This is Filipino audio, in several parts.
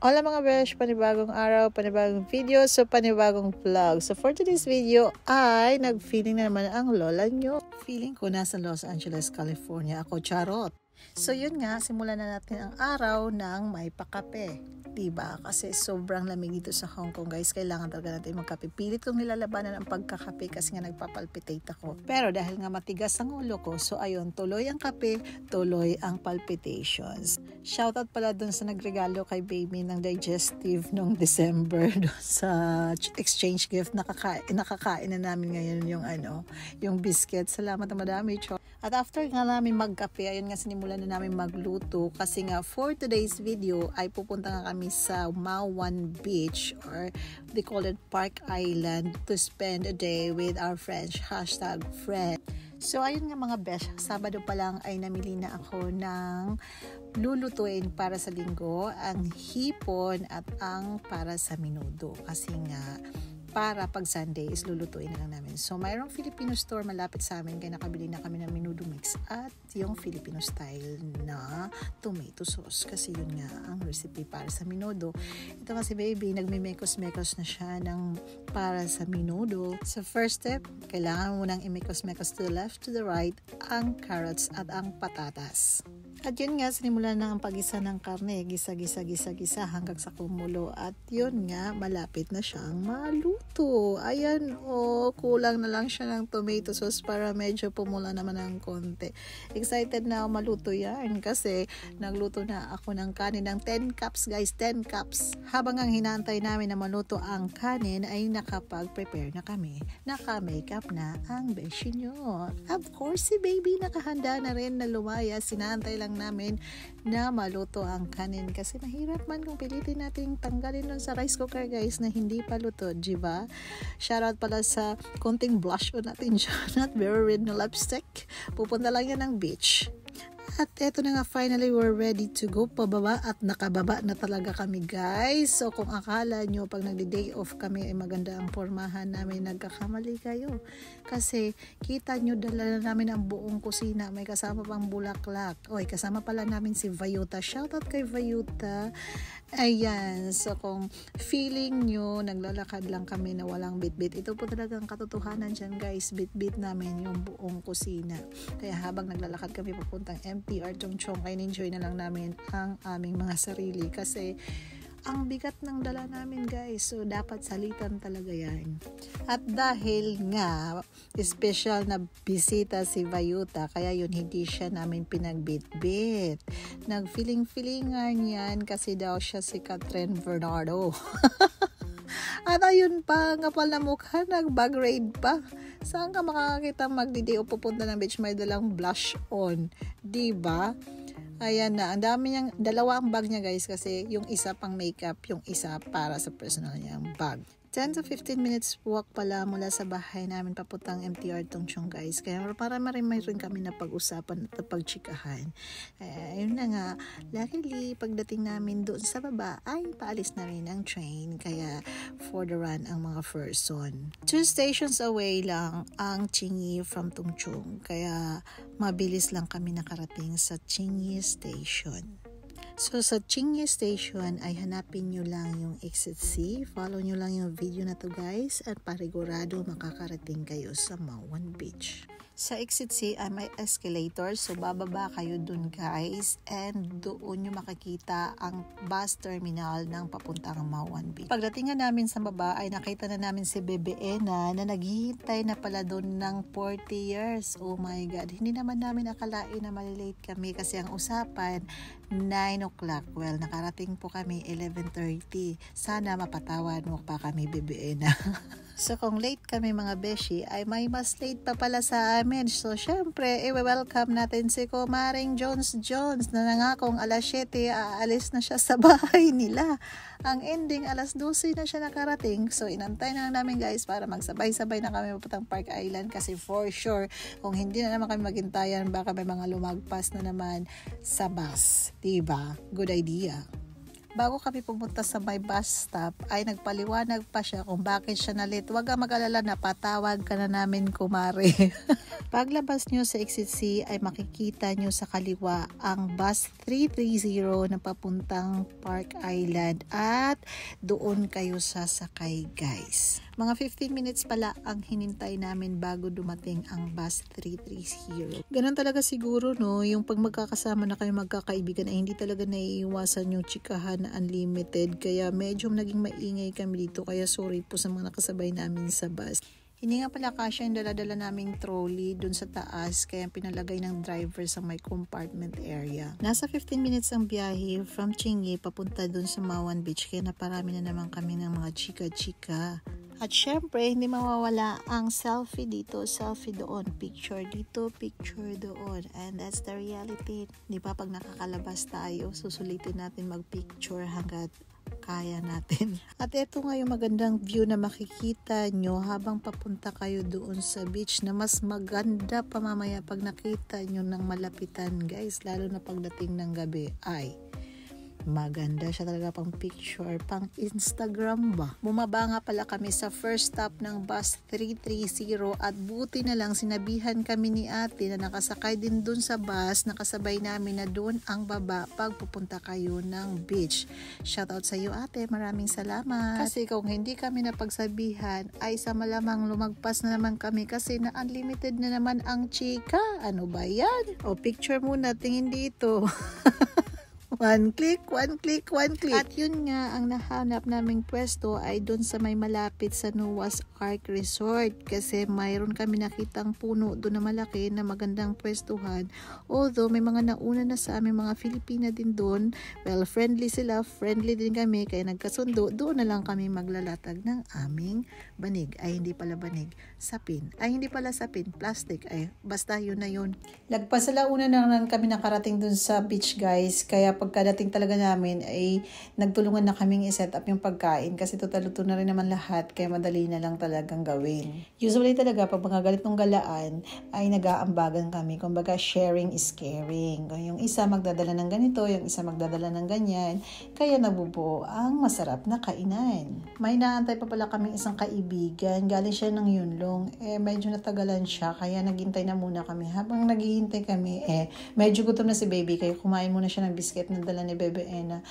Hola mga besh, panibagong araw, panibagong video, panibagong vlog. So for today's video ay nag-feeling na naman ang lola nyo. Feeling ko nasa Los Angeles, California ako, charot. So yun nga, simulan na natin ang araw ng may pakape. Diba? Kasi sobrang lamig dito sa Hong Kong guys. Kailangan talaga natin magkape. Pilit kong nilalabanan ang pagkakape kasi nga nagpapalpitate ako. Pero dahil nga matigas ang ulo ko, so ayun, tuloy ang kape, tuloy ang palpitations. Shoutout pala dun sa nagregalo kay baby ng digestive nung December dun sa exchange gift. Nakakain na namin ngayon yung biscuit. Salamat na madami, Cho. At after nga namin magkape, ayun nga sinimulan na namin magluto kasi nga for today's video ay pupunta nga kami sa Mawan Beach or they call it Park Island to spend a day with our friends, #friend. So ayun nga mga besh, Sabado pa lang ay namili na ako ng lulutuin para sa linggo, ang hipon at ang para sa menudo kasi nga para pag Sunday is lulutuin na lang namin. So, mayroong Filipino store malapit sa amin kaya nakabili na kami ng menudo mix at yung Filipino style na tomato sauce kasi yun nga ang recipe para sa menudo. Ito kasi baby, nagmimekos-mekos na siya ng para sa menudo. So, first step, kailangan mo nang imekos-mekos to the left, to the right, ang carrots at ang patatas. At yun nga, sinimulan na ang pagisa ng karne, gisa-gisa hanggang sa kumulo. At yun nga, malapit na siyang maluto. Ayan, kulang na lang siya ng tomato sauce para medyo pumula naman ng konti. Excited na ako maluto yan kasi nagluto na ako ng kanin ng 10 cups guys, 10 cups. Habang ang hinantay namin na maluto ang kanin ay nakapag-prepare na kami. Naka-makeup na ang beshi nyo. Of course, si baby nakahanda na rin na lumaya. Sinantay lang namin na maluto ang kanin kasi mahirap man kung pilitin natin tanggalin nun sa rice cooker guys na hindi pa luto, diba? Shoutout pala sa konting blush on natin dyan at very red na lipstick. Pupunta lang yan ng beach. At eto na nga, finally we're ready to go pababa at nakababa na talaga kami guys. So kung akala nyo pag nagdi-day off kami ay maganda ang pormahan namin, nagkakamali kayo. Kasi kita nyo dala na namin ang buong kusina, may kasama pang bulaklak. Oy, kasama pala namin si Vayuta. Shoutout kay Vayuta. Ayan, so kung feeling nyo naglalakad lang kami na walang bit-bit, ito po talagang katotohanan dyan guys, bit-bit namin yung buong kusina. Kaya habang naglalakad kami papuntang MTR Chongchong ay enjoy na lang namin ang aming mga sarili kasi ang bigat ng dala namin guys, so dapat salitan talaga yan. At dahil nga special na bisita si Vayuta, kaya yun hindi siya namin pinagbitbit. Nagfiling-filingan yan kasi daw siya si Catherine Bernardo. At ayun pa, kapal na mukha, nag-bag raid pa. Saan ka makakakita magdi-day o pupunta ng beach may dalang blush on, diba? Ayan na, ang dami niyang, dalawa ang bag niya guys kasi yung isa pang makeup, yung isa para sa personal niyang bag. 10 to 15 minutes walk pala mula sa bahay namin papuntang MTR Chongchong guys. Kaya para marimay rin kami na pag-usapan at pagchikahan. Ayun na nga, luckily pagdating namin doon sa baba ay paalis na rin ang train. Kaya for the run ang mga person. 2 stations away lang ang Chinyi from Tongchong. Kaya mabilis lang kami nakarating sa Chinyi Station. So sa Chinyi Station ay hanapin nyo lang yung exit C. Follow nyo lang yung video na to guys at parigurado makakarating kayo sa Mawan Beach. Sa exit C ay may escalator, so bababa kayo dun guys and doon nyo makikita ang bus terminal ng papuntang Mawan Beach. Pagdating nga namin sa baba ay nakita na namin si Bebe Ena na naghihintay na pala doon ng 40 years. Oh my God, hindi naman namin akalain na malilate kami kasi ang usapan 9 o'clock. Well, nakarating po kami 11:30. Sana mapatawad mo pa kami, Bebe Ena. So kung late kami mga beshi ay may mas late pa pala sa amin. So syempre, welcome natin si Kumaring Jones na nangakong alas 7 aalis na siya sa bahay nila. Ang ending alas 12 na siya nakarating. So inantay na namin guys para magsabay-sabay na kami papuntang Park Island kasi for sure kung hindi na naman kami maghintayan baka may mga lumagpas na naman sa bus. Diba? Good idea. Bago kami pumunta sa may bus stop, ay nagpaliwanag pa siya kung bakit siya na-late. Huwag kang mag-alala na patawag ka na namin, kumare. Paglabas nyo sa exit C ay makikita nyo sa kaliwa ang bus 330 na papuntang Park Island at doon kayo sasakay, guys. Mga 15 minutes pala ang hinintay namin bago dumating ang bus 330. Ganun talaga siguro, no? Yung pag magkakasama na kayo magkakaibigan ay hindi talaga naiiwasan yung chikahan na unlimited. Kaya medyo naging maingay kami dito. Kaya sorry po sa mga nakasabay namin sa bus. Hindi nga pala kasya yung dala-dala naming trolley dun sa taas, kaya pinalagay ng driver sa may compartment area. Nasa 15 minutes ang biyahe from Chingy papunta dun sa Mawan Beach, kaya naparami na naman kami ng mga chika-chika. At syempre, hindi mawawala ang selfie dito, selfie doon, picture dito, picture doon. And that's the reality. Di ba pag nakakalabas tayo, susulitin natin mag-picture hanggat kaya natin. At ito nga yung magandang view na makikita nyo habang papunta kayo doon sa beach, na mas maganda pa mamaya pag nakita nyo ng malapitan, guys, lalo na pagdating ng gabi. Ay, maganda siya talaga pang picture, pang Instagram ba. Bumaba nga pala kami sa first stop ng bus 330 at buti na lang sinabihan kami ni ate na nakasakay din dun sa bus, nakasabay namin na dun ang baba pag pupunta kayo ng beach. Shoutout sa iyo, ate, maraming salamat. Kasi kung hindi kami napagsabihan ay sa malamang lumagpas na naman kami kasi na unlimited na naman ang chika. Ano ba yan? O picture muna, tingin dito. One click, one click, one click. At yun nga, ang nahanap naming pwesto ay doon sa may malapit sa Noah's Ark Resort. Kasi mayroon kami nakitang puno doon na malaki na magandang pwestuhan. Although may mga nauna na sa aming mga Filipina din doon. Well, friendly sila, friendly din kami. Kaya nagkasundo, doon na lang kami maglalatag ng aming banig. Ay, hindi pala banig. Sapin. Ay, hindi pala sapin. Plastic. Ay, basta yun na yun. Lagpas sa launa na lang kami nakarating doon sa beach, guys. Kaya pagkadating talaga namin ay nagtulungan na kaming i-set up yung pagkain kasi total luto na rin naman lahat, kaya madali na lang talagang gawin. Usually talaga pag mga ganitong galaan ay nag-aambagan kami, kumbaga sharing is caring. Yung isa magdadala ng ganito, yung isa magdadala ng ganyan, kaya nabubuo ang masarap na kainan. May naantay pa pala kaming isang kaibigan, galing siya ng Yunlong, medyo natagalan siya, kaya naghintay na muna kami. Habang naghihintay kami, medyo gutom na si baby, kaya kumain muna siya ng biscuit na dala ni Bebe Ena.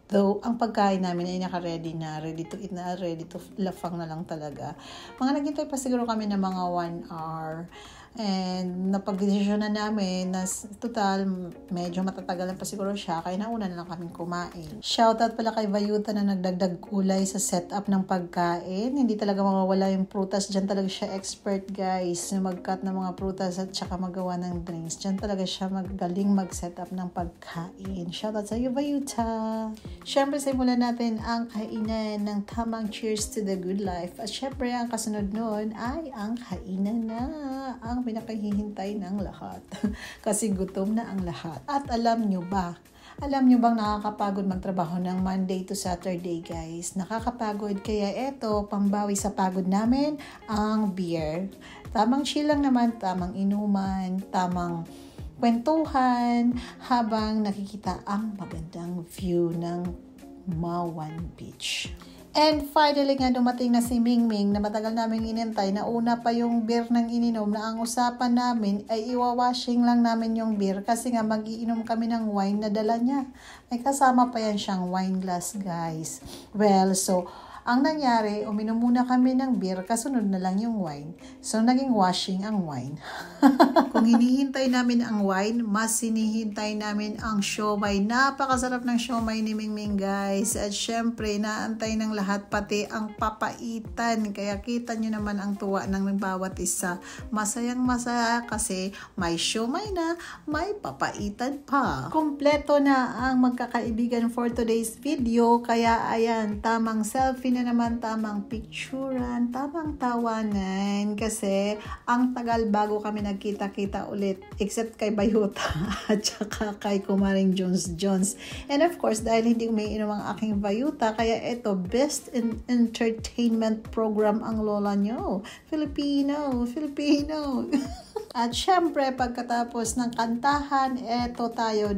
Though, ang pagkain namin ay naka-ready na, ready to eat na, ready to lafang na lang talaga. Mga naghintay pa siguro kami ng mga 1 hour. And napag-desisyon na namin na total medyo matatagalan pa siguro siya, kaya nauna na lang kaming kumain. Shoutout pala kay Vayuta na nagdagdag kulay sa setup ng pagkain. Hindi talaga mawawala yung prutas. Diyan talaga siya expert, guys, na mag-cut ng mga prutas at saka magawa ng drinks. Diyan talaga siya magaling mag-setup ng pagkain. Shoutout sa iyo, Vayuta. Syempre, simulan natin ang kainan ng tamang cheers to the good life. At syempre, ang kasunod nun ay ang kainan na, ang pinakahihintay ng lahat. Kasi gutom na ang lahat. At alam nyo bang nakakapagod magtrabaho ng Monday to Saturday, guys? Nakakapagod, kaya eto, pambawi sa pagod namin, ang beer. Tamang chill lang naman, tamang inuman, tamang kwentuhan, habang nakikita ang magandang view ng Mawan Beach. And finally nga dumating na si Mingming na matagal namin inintay, na una pa yung beer ng ininom, na ang usapan namin ay iwawashing lang namin yung beer kasi nga magiinom kami ng wine na dala niya. May kasama pa yan siyang wine glass, guys. Well, so ang nangyari, uminom muna kami ng beer, kasunod na lang yung wine. So, naging washing ang wine. Kung hinihintay namin ang wine, mas hinihintay namin ang siomay. Napakasarap ng siomay ni Mingming, guys. At syempre, naantay ng lahat, pati ang papaitan. Kaya kita nyo naman ang tuwa ng bawat isa. Masayang masaya kasi may siomay na, may papaitan pa. Kompleto na ang magkakaibigan for today's video. Kaya ayan, tamang selfie na naman, tamang picturean, tamang tawanan, kasi ang tagal bago kami nagkita-kita ulit, except kay Bayuta at saka kay Kumaring Jones. And of course, dahil hindi umiinom ang aking Bayuta, kaya ito, best in entertainment program ang lola nyo. Filipino. At syempre, pagkatapos ng kantahan,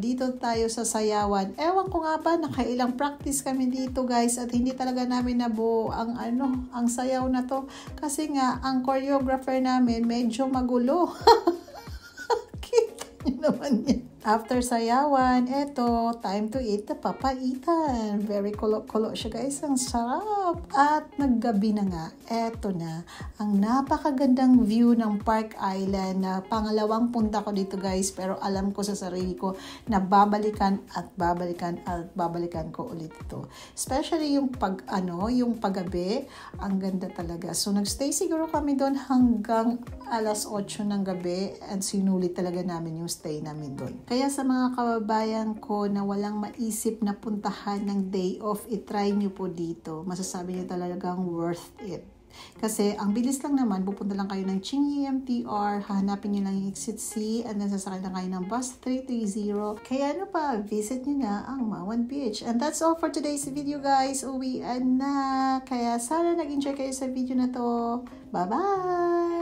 dito tayo sa sayawan. Ewan ko nga ba, nakailang practice kami dito guys at hindi talaga namin nabuo ang sayaw na to. Kasi nga, ang choreographer namin medyo magulo. Kita nyo naman yan. After sayawan, time to eat the papaitan. Very kulo-kulo siya guys. Ang sarap. At naggabi na nga. Eto na. Ang napakagandang view ng Park Island na pangalawang punta ko dito guys. Pero alam ko sa sarili ko na babalikan ko ulit ito. Especially yung yung paggabi. Ang ganda talaga. So nagstay siguro kami doon hanggang alas 8 ng gabi. And sinulit talaga namin yung stay namin doon. Kaya sa mga kababayan ko na walang maisip na puntahan ng day off, itry nyo po dito. Masasabi nyo talagang worth it. Kasi ang bilis lang naman, pupunta lang kayo ng Chingy MTR, hahanapin nyo lang yung Exit C, and then sasakay lang kayo ng bus 330. Kaya visit nyo na ang Mawan Beach. And that's all for today's video guys. Uwian na. Kaya sana nag-enjoy kayo sa video na to. Bye-bye!